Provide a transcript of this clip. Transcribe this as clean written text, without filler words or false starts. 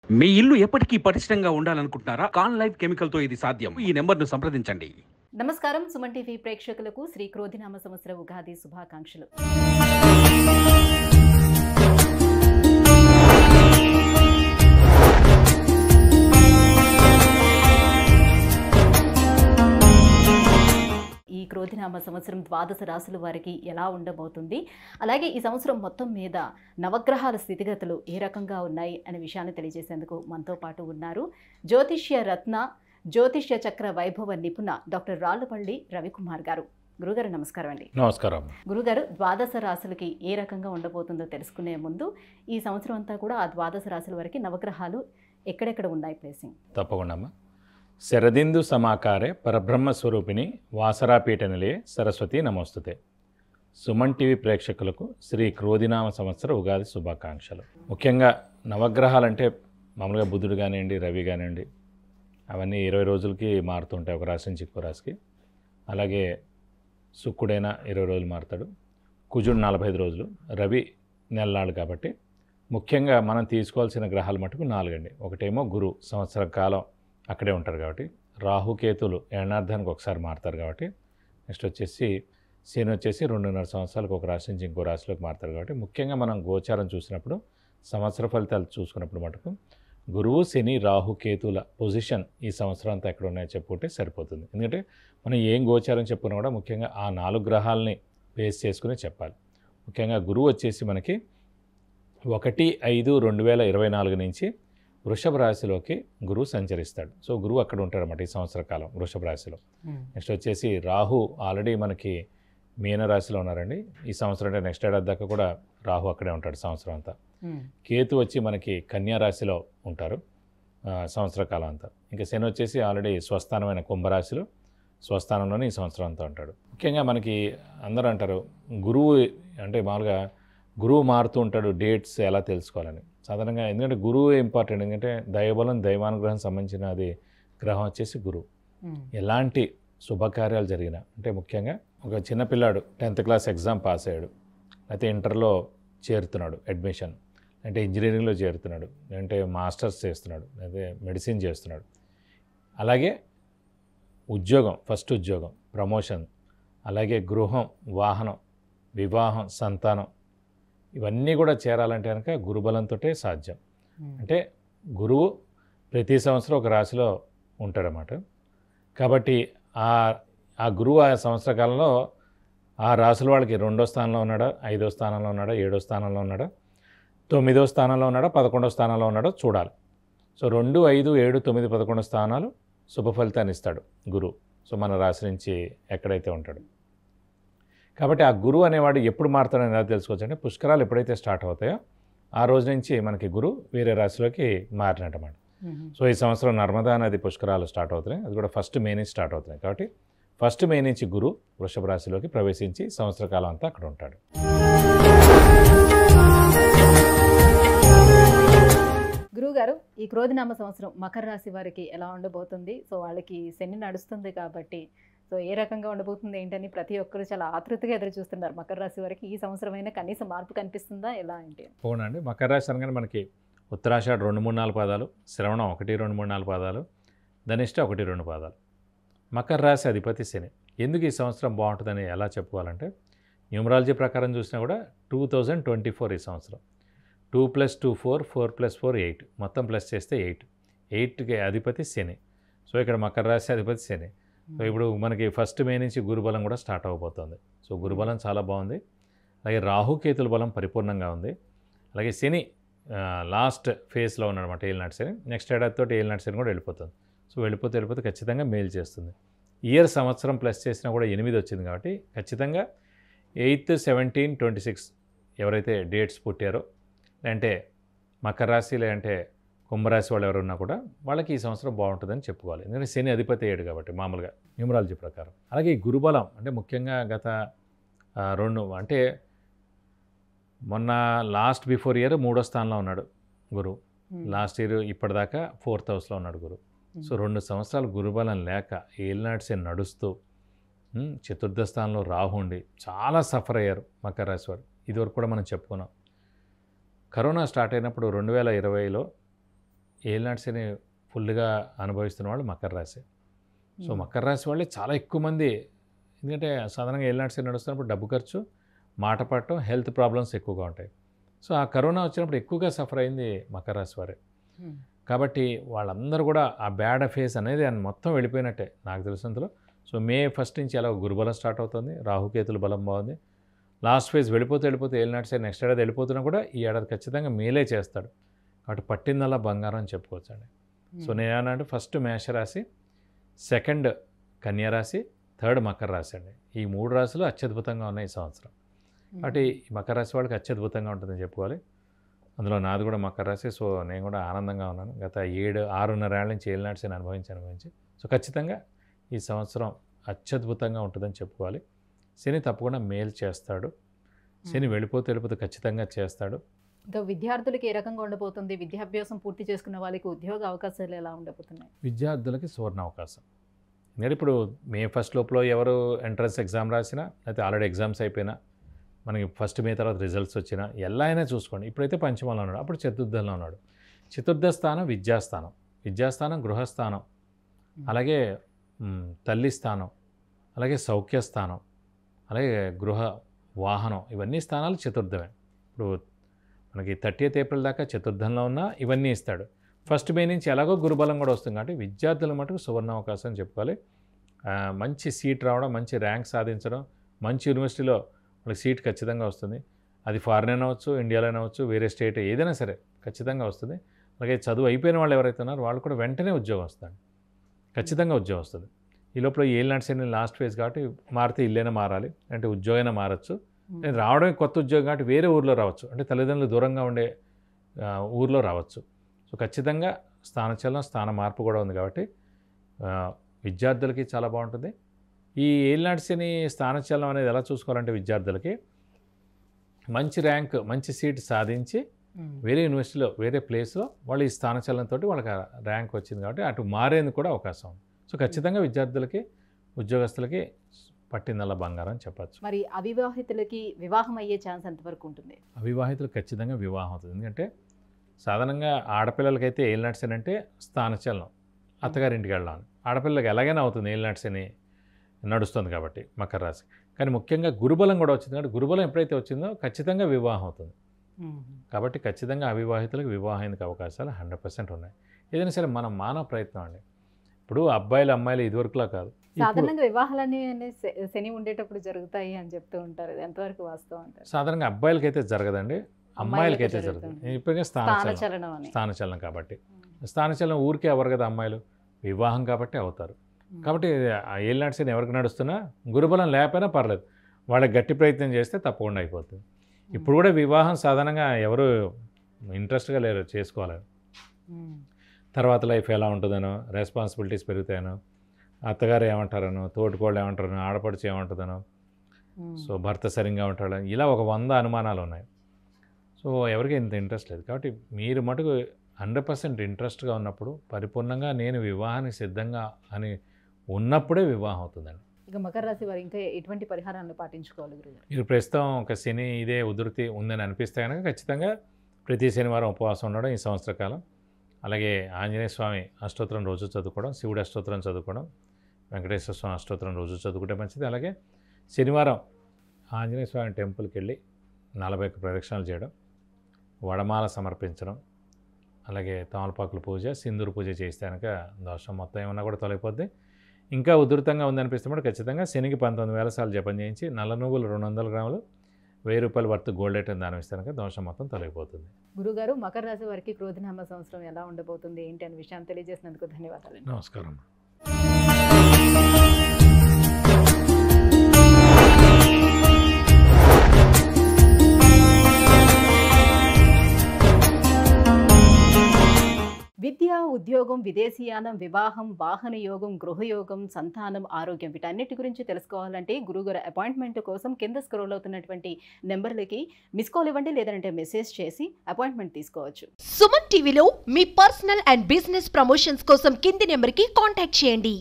మీ ఇల్లు ఎప్పటికీ పటిష్టంగా ఉండాలనుకుంటున్నారా? కాన్ లైఫ్ కెమికల్‌తో ఇది సాధ్యం. ఈ నంబర్‌ను సంప్రదించండి. నమస్కారం సుమన్ టీవీ ప్రేక్షకులకు శ్రీ క్రోధినామ సంవత్సర ఉగాది శుభాకాంక్షలు. ఈ క్రోధినామ సంవత్సరం ద్వాదశ రాశుల వారికి ఎలా ఉండబోతుంది, అలాగే ఈ సంవత్సరం మొత్తం మీద నవగ్రహాల స్థితిగతులు ఏ రకంగా ఉన్నాయి అనే విషయాన్ని తెలియజేసేందుకు మనతో పాటు ఉన్నారు జ్యోతిష్య రత్న జ్యోతిష్య చక్ర వైభవ నిపుణ డాక్టర్ రాళ్లపల్లి రవికుమార్ గారు. గురుగారు నమస్కారం అండి. నమస్కారం. గురుగారు, ద్వాదశ రాశులకి ఏ రకంగా ఉండబోతుందో తెలుసుకునే ముందు ఈ సంవత్సరం అంతా కూడా ఆ ద్వాదశ రాశుల వరకు నవగ్రహాలు ఎక్కడెక్కడ ఉన్నాయి ప్లేసింగ్? తప్పకుండా అమ్మా. శరదిందు సమాకారే పరబ్రహ్మ స్వరూపిణి వాసరాపీఠ నిలయే సరస్వతి నమోస్తుతే. సుమన్ టీవీ ప్రేక్షకులకు శ్రీ క్రోధినామ సంవత్సర ఉగాది శుభాకాంక్షలు. ముఖ్యంగా నవగ్రహాలంటే మామూలుగా బుధుడు కానివ్వండి, రవి కానివ్వండి, అవన్నీ 20 రోజులకి మారుతుంటాయి ఒక రాశి నుంచి ఇంకో రాశికి. అలాగే శుక్రుడైనా 20 రోజులు మారుతాడు, కుజుడు 45 రోజులు, రవి నెలనాడు. కాబట్టి ముఖ్యంగా మనం తీసుకోవాల్సిన గ్రహాలు మటుకు 4 అండి. ఒకటేమో గురు సంవత్సర కాలం అక్కడే ఉంటారు కాబట్టి, రాహుకేతులు ఏడార్థానికి ఒకసారి మారుతారు కాబట్టి, నెక్స్ట్ వచ్చేసి శని వచ్చేసి 2.5 సంవత్సరాలకు ఒక రాశి నుంచి ఇంకో రాశిలోకి మారుతారు కాబట్టి, ముఖ్యంగా మనం గోచారం చూసినప్పుడు సంవత్సర ఫలితాలు చూసుకున్నప్పుడు మటుకు గురువు, శని, రాహు, కేతుల పొజిషన్ ఈ సంవత్సరం అంతా ఎక్కడ ఉన్నాయో చెప్పుకుంటే సరిపోతుంది. ఎందుకంటే మనం ఏం గోచారం చెప్పుకున్నా కూడా ముఖ్యంగా ఆ 4 గ్రహాలని బేస్ చేసుకుని చెప్పాలి. ముఖ్యంగా గురువు వచ్చేసి మనకి 1/5/2024 నుంచి వృషభ రాశిలోకి గురువు సంచరిస్తాడు. సో గురువు అక్కడ ఉంటాడన్నమాట ఈ సంవత్సర కాలం వృషభ రాశిలో. నెక్స్ట్ వచ్చేసి రాహు ఆల్రెడీ మనకి మీన రాశిలో ఉన్నారండి ఈ సంవత్సరం. అంటే నెక్స్ట్ ఏడాది దాకా కూడా రాహు అక్కడే ఉంటాడు సంవత్సరం అంతా. కేతు వచ్చి మనకి కన్యా రాశిలో ఉంటారు సంవత్సర కాలం అంతా. ఇంకా శని వచ్చేసి ఆల్రెడీ స్వస్థానమైన కుంభరాశిలో స్వస్థానంలోనే ఈ సంవత్సరం అంతా ఉంటాడు. ముఖ్యంగా మనకి అందరూ అంటారు గురువు అంటే మామూలుగా గురువు మారుతూ ఉంటాడు, డేట్స్ ఎలా తెలుసుకోవాలని. సాధారణంగా ఎందుకంటే గురువు ఇంపార్టెంట్. ఎందుకంటే దైవబలం, దైవానుగ్రహం సంబంధించిన అది గ్రహం వచ్చేసి గురువు. ఎలాంటి శుభకార్యాలు జరిగినా అంటే ముఖ్యంగా ఒక చిన్నపిల్లాడు 10th క్లాస్ ఎగ్జామ్ పాస్ అయ్యాడు, అయితే ఇంటర్లో చేరుతున్నాడు అడ్మిషన్, అంటే ఇంజనీరింగ్లో చేరుతున్నాడు, అంటే మాస్టర్స్ చేస్తున్నాడు, అయితే మెడిసిన్ చేస్తున్నాడు. అలాగే ఉద్యోగం, ఫస్ట్ ఉద్యోగం, ప్రమోషన్, అలాగే గృహం, వాహనం, వివాహం, సంతానం, ఇవన్నీ కూడా చేరాలంటే కనుక గురుబలంతో సాధ్యం. అంటే గురువు ప్రతి సంవత్సరం ఒక రాశిలో ఉంటాడన్నమాట. కాబట్టి ఆ గురువు ఆ సంవత్సర కాలంలో ఆ రాశుల వాళ్ళకి 2వ స్థానంలో ఉన్నాడా, 5వ స్థానంలో ఉన్నాడా, 7వ స్థానంలో ఉన్నాడా, 9వ స్థానంలో ఉన్నాడా, 11వ స్థానంలో ఉన్నాడో చూడాలి. సో 2, 5, 7, 9, 11 స్థానాలు శుభ ఫలితాన్ని ఇస్తాడు గురువు. సో మన రాశి నుంచి ఎక్కడైతే ఉంటాడు. కాబట్టి ఆ గురువు అనేవాడు ఎప్పుడు మారుతాడని ఎలా తెలుసుకోవచ్చు అంటే, పుష్కరాలు ఎప్పుడైతే స్టార్ట్ అవుతాయో ఆ రోజు నుంచి మనకి గురువు వేరే రాశిలోకి మారినట్టమాట. సో ఈ సంవత్సరం నర్మదా నది పుష్కరాలు స్టార్ట్ అవుతున్నాయి, అది కూడా 1 మే నుంచి స్టార్ట్ అవుతున్నాయి. కాబట్టి 1 మే నుంచి గురువు వృషభ రాశిలోకి ప్రవేశించి సంవత్సర కాలం అంతా అక్కడ ఉంటాడు. గురువుగారు, ఈ క్రోధినామ సంవత్సరం మకర రాశి వారికి ఎలా ఉండబోతుంది? సో వాళ్ళకి శని నడుస్తుంది కాబట్టి సో ఏ రకంగా ఉండబోతుంది ఏంటని ప్రతి ఒక్కరు చాలా ఆతృతగా ఎదురు చూస్తున్నారు. మకర రాశి వారికి ఈ సంవత్సరమైనా కనీసం మార్పు కనిపిస్తుందా, ఎలా ఏంటి? అవునండి. మకర రాశి అనగానే మనకి ఉత్తరాషాఢ 2, 3, 4 పాదాలు, శ్రవణం 1, 2, 3, 4 పాదాలు, ధనిష్ట 1, 2 పాదాలు. మకర రాశి అధిపతి శని. ఎందుకు ఈ సంవత్సరం బాగుంటుందని ఎలా చెప్పుకోవాలంటే, న్యూమరాలజీ ప్రకారం చూసినా కూడా 2024 ఈ సంవత్సరం 2 + 2 4, 4 + 4 8, మొత్తం ప్లస్ చేస్తే 8కి అధిపతి శని. సో ఇక్కడ మకర రాశి అధిపతి శని. సో ఇప్పుడు మనకి 1 మే నుంచి గురుబలం కూడా స్టార్ట్ అవ్వబోతుంది. సో గురుబలం చాలా బాగుంది. అలాగే రాహుకేతుల బలం పరిపూర్ణంగా ఉంది. అలాగే శని లాస్ట్ ఫేజ్లో ఉన్నాడన్నమాట, ఏలినాటి శని. నెక్స్ట్ ఏడాదితో ఏలినాటి శని కూడా వెళ్ళిపోతుంది. సో వెళ్ళిపోతే ఖచ్చితంగా మేలు చేస్తుంది. ఇయర్ సంవత్సరం ప్లస్ చేసినా కూడా 8 వచ్చింది కాబట్టి ఖచ్చితంగా 8, 17, 26 ఎవరైతే డేట్స్ పుట్టారో, లేదంటే మకర రాశి లేదంటే కుంభరాశి వాళ్ళు ఎవరున్నా కూడా వాళ్ళకి ఈ సంవత్సరం బాగుంటుందని చెప్పుకోవాలి. ఎందుకంటే శని అధిపతి అయ్యాడు కాబట్టి మామూలుగా న్యూమరాలజీ ప్రకారం. అలాగే ఈ గురుబలం అంటే ముఖ్యంగా గత 2 అంటే మొన్న లాస్ట్ బిఫోర్ ఇయర్ 3వ స్థానంలో ఉన్నాడు గురువు. లాస్ట్ ఇయర్ ఇప్పటిదాకా 4th హౌస్లో ఉన్నాడు గురువు. సో 2 సంవత్సరాలు గురుబలం లేక ఏలినాటి శని నడుస్తూ చతుర్థ స్థానంలో రాహు ఉండి చాలా సఫర్ అయ్యారు మకర రాశి వారు. ఇదివరకు కూడా మనం చెప్పుకున్నాం. కరోనా స్టార్ట్ అయినప్పుడు 2020లో ఏలినాటి శని ఫుల్గా అనుభవిస్తున్న వాళ్ళు మకర రాశి. సో మకర రాశి వాళ్ళే చాలా ఎక్కువ మంది, ఎందుకంటే సాధారణంగా ఏలినాటి శని నడుస్తున్నప్పుడు డబ్బు ఖర్చు, మాట పట్టడం, హెల్త్ ప్రాబ్లమ్స్ ఎక్కువగా ఉంటాయి. సో ఆ కరోనా వచ్చినప్పుడు ఎక్కువగా సఫర్ అయింది మకర రాశి వారే. కాబట్టి వాళ్ళందరూ కూడా ఆ బ్యాడ్ ఫేస్ అనేది మొత్తం వెళ్ళిపోయినట్టే నాకు తెలిసినంతలో. సో మే 1 నుంచి అలా గురుబలం స్టార్ట్ అవుతుంది, రాహుకేతుల బలం బాగుంది. లాస్ట్ ఫేజ్ వెళ్ళిపోతే ఏలినాటి శని నెక్స్ట్ ఏడాది వెళ్ళిపోతున్నా కూడా ఈ ఏడాది ఖచ్చితంగా మేలే చేస్తాడు. కాబట్టి పట్టిందల్లా బంగారం అని చెప్పుకోవచ్చు అండి. సో నేనంటే ఫస్ట్ మేషరాశి, సెకండ్ కన్యారాశి, థర్డ్ మకర రాశి అండి. ఈ 3 రాశులు అత్యద్భుతంగా ఉన్నాయి ఈ సంవత్సరం. కాబట్టి ఈ మకర రాశి వాళ్ళకి అత్యద్భుతంగా ఉంటుందని చెప్పుకోవాలి. అందులో నాది కూడా మకర రాశి. సో నేను కూడా ఆనందంగా ఉన్నాను. గత 6.5 ఏళ్ళ నుంచి ఏలినాటి శని అనుభవించి సో ఖచ్చితంగా ఈ సంవత్సరం అత్యద్భుతంగా ఉంటుందని చెప్పుకోవాలి. శని తప్పకుండా మేలు చేస్తాడు. శని వెళ్ళిపోతే ఖచ్చితంగా చేస్తాడు. ఇంకా విద్యార్థులకి ఏ రకంగా ఉండబోతుంది? విద్యాభ్యాసం పూర్తి చేసుకున్న వాళ్ళకి ఉద్యోగ అవకాశాలు ఎలా ఉండబోతున్నాయి? విద్యార్థులకి సువర్ణ అవకాశం. ఎందుకంటే ఇప్పుడు మే 1 లోపల ఎవరు ఎంట్రన్స్ ఎగ్జామ్ రాసినా, లేకపోతే ఆల్రెడీ ఎగ్జామ్స్ అయిపోయినా, మనకి 1 మే తర్వాత రిజల్ట్స్ వచ్చినా ఎలా అయినా చూసుకోండి. ఇప్పుడైతే పంచమంలో ఉన్నాడు, అప్పుడు చతుర్థంలో ఉన్నాడు. చతుర్థ స్థానం విద్యాస్థానం గృహస్థానం, అలాగే తల్లి స్థానం, అలాగే సౌఖ్యస్థానం, అలాగే గృహ వాహనం, ఇవన్నీ స్థానాలు చతుర్థమే. ఇప్పుడు మనకి 30th ఏప్రిల్ దాకా చతుర్థంలో ఉన్నా ఇవన్నీ ఇస్తాడు. 1 మే నుంచి ఎలాగో గురుబలం కూడా వస్తుంది. కాబట్టి విద్యార్థుల మటుకు సువర్ణ అవకాశం అని చెప్పుకోవాలి. మంచి సీట్ రావడం, మంచి ర్యాంక్ సాధించడం, మంచి యూనివర్సిటీలో వాళ్ళకి సీట్ ఖచ్చితంగా వస్తుంది. అది ఫారిన్ అయినా అవ్వచ్చు, ఇండియాలో అయినా అవ్వచ్చు, వేరే స్టేట్ ఏదైనా సరే ఖచ్చితంగా వస్తుంది. అలాగే చదువు అయిపోయిన వాళ్ళు ఎవరైతే ఉన్నారో వాళ్ళు కూడా వెంటనే ఉద్యోగం వస్తుంది, ఖచ్చితంగా ఉద్యోగం వస్తుంది. ఈ లోపల ఏలినాటి శని లాస్ట్ ఫేజ్ కాబట్టి మారితే ఇల్లైనా మారాలి, అంటే ఉద్యోగమైనా మారచ్చు. రావడమే కొత్త ఉద్యోగం కాబట్టి వేరే ఊర్లో రావచ్చు, అంటే తల్లిదండ్రులు దూరంగా ఉండే ఊర్లో రావచ్చు. సో ఖచ్చితంగా స్థాన మార్పు కూడా ఉంది. కాబట్టి విద్యార్థులకి చాలా బాగుంటుంది. ఈ ఏలినాటి శని స్థానచలనం అనేది ఎలా చూసుకోవాలంటే విద్యార్థులకి మంచి ర్యాంక్, మంచి సీట్ సాధించి వేరే యూనివర్సిటీలో, వేరే ప్లేస్లో వాళ్ళు ఈ స్థానచలనంతో వాళ్ళకి ర్యాంక్ వచ్చింది కాబట్టి అటు మారేందుకు కూడా అవకాశం ఉంది. సో ఖచ్చితంగా విద్యార్థులకి, ఉద్యోగస్తులకి పట్టిందల్లా బంగారం అని చెప్పచ్చు. మరి అవివాహితులకి వివాహం అయ్యే ఛాన్స్ ఎంతవరకు ఉంటుంది? అవివాహితులకు ఖచ్చితంగా వివాహం అవుతుంది. ఎందుకంటే సాధారణంగా ఆడపిల్లలకైతే ఏలినాటి శని అంటే స్థానచలనం, అత్తగారింటికి వెళ్ళాలి. ఆడపిల్లలకి ఎలాగైనా అవుతుంది ఏలినాటి శని నడుస్తుంది కాబట్టి మకర రాశి. కానీ ముఖ్యంగా గురుబలం కూడా వచ్చింది కాబట్టి గురుబలం ఎప్పుడైతే వచ్చిందో ఖచ్చితంగా వివాహం అవుతుంది. కాబట్టి ఖచ్చితంగా అవివాహితులకు వివాహానికి అవకాశాలు 100% ఉన్నాయి. ఏదైనా సరే మనం మానవ ప్రయత్నం అండి. ఇప్పుడు అబ్బాయిలు అమ్మాయిలు ఇదివరకులా కాదు. సాధారణంగా వివాహాలన్నీ శని ఉండేటప్పుడు జరుగుతాయి అని చెప్తూ ఉంటారు, ఎంతవరకు వాస్తవం అంటారు? సాధారణంగా అబ్బాయిలకైతే జరగదండి, అమ్మాయిలకైతే జరుగుతుంది. ఇప్పటికే స్థానచలనం కాబట్టి స్థానచలనం ఊరికే అవ్వరు కదా అమ్మాయిలు, వివాహం కాబట్టి అవుతారు. కాబట్టి ఏలినాటి శని ఎవరికి నడుస్తున్నా గురుబలం లేకపోయినా పర్లేదు, వాళ్ళకి గట్టి ప్రయత్నం చేస్తే తప్పకుండా అయిపోతుంది. ఇప్పుడు కూడా వివాహం సాధారణంగా ఎవరు ఇంట్రెస్ట్గా లేరు చేసుకోవాలని. తర్వాత లైఫ్ ఎలా ఉంటుందనో, రెస్పాన్సిబిలిటీస్ పెరుగుతాయనో, అత్తగారు ఏమంటారనో, తోటికోళ్ళు ఏమంటారనో, ఆడపడుచు ఏమంటుందనో, సో భర్త సరిగ్గా ఉంటాడని, ఇలా ఒక 100 అనుమానాలు ఉన్నాయి. సో ఎవరికి ఇంత ఇంట్రెస్ట్ లేదు. కాబట్టి మీరు మటుకు 100% ఇంట్రెస్ట్గా ఉన్నప్పుడు, పరిపూర్ణంగా నేను వివాహానికి సిద్ధంగా అని ఉన్నప్పుడే వివాహం అవుతుందండి. ఇక మకర రాశి వారు ఇంకా ఎటువంటి పరిహారాలను పాటించుకోవాలి గురుగారు? మీరు ప్రస్తుతం ఒక శని ఇదే ఉధృతి ఉందని అనిపిస్తే కనుక ఖచ్చితంగా ప్రతి శనివారం ఉపవాసం ఉండడం ఈ సంవత్సర కాలం. అలాగే ఆంజనేయ స్వామి అష్టోత్తరం రోజు చదువుకోవడం, శివుడు అష్టోత్తరం చదువుకోవడం, వెంకటేశ్వర స్వామి అష్టోత్తరం రోజు చదువుకుంటే మంచిది. అలాగే శనివారం ఆంజనేయ స్వామి టెంపుల్కి వెళ్ళి 41 ప్రదక్షిణాలు చేయడం, వడమాల సమర్పించడం, అలాగే తమలపాకుల పూజ, సింధూరు పూజ చేస్తే కనుక దోషం మొత్తం ఏమన్నా కూడా తొలగిపోద్ది. ఇంకా ఉధృతంగా ఉందనిపిస్తే కూడా ఖచ్చితంగా శనికి 19,000 సార్లు జపం చేయించి నల్ల నువ్వులు 200 గ్రాములు 1000 రూపాయల వర్త్ గోల్డ్ ఐటమ్ దానం ఇస్తే కనుక దోషం మొత్తం తొలగిపోతుంది. గురుగారు, మకర రాశి వారికి క్రోధినామ సంవత్సరం ఎలా ఉండబోతుంది ఏంటి అనే విషయాన్ని తెలియజేసినందుకు ధన్యవాదాలు. నమస్కారం. విద్య, ఉద్యోగం, విదేశీయానం, వివాహం, వాహన యోగం, గృహయోగం, సంతానం, ఆరోగ్యం, వీటన్నిటి గురించి తెలుసుకోవాలంటే గురుగారు అపాయింట్మెంట్ కోసం కింద స్క్రోల్ అవుతున్నటువంటి నెంబర్లకి మిస్ కాల్ ఇవ్వండి, లేదంటే మెసేజ్ చేసి అపాయింట్మెంట్ తీసుకోవచ్చు. సుమన్ టీవీలో మీ పర్సనల్ అండ్ బిజినెస్ ప్రమోషన్స్ కోసం కింది నెంబర్కి కాంటాక్ట్ చేయండి.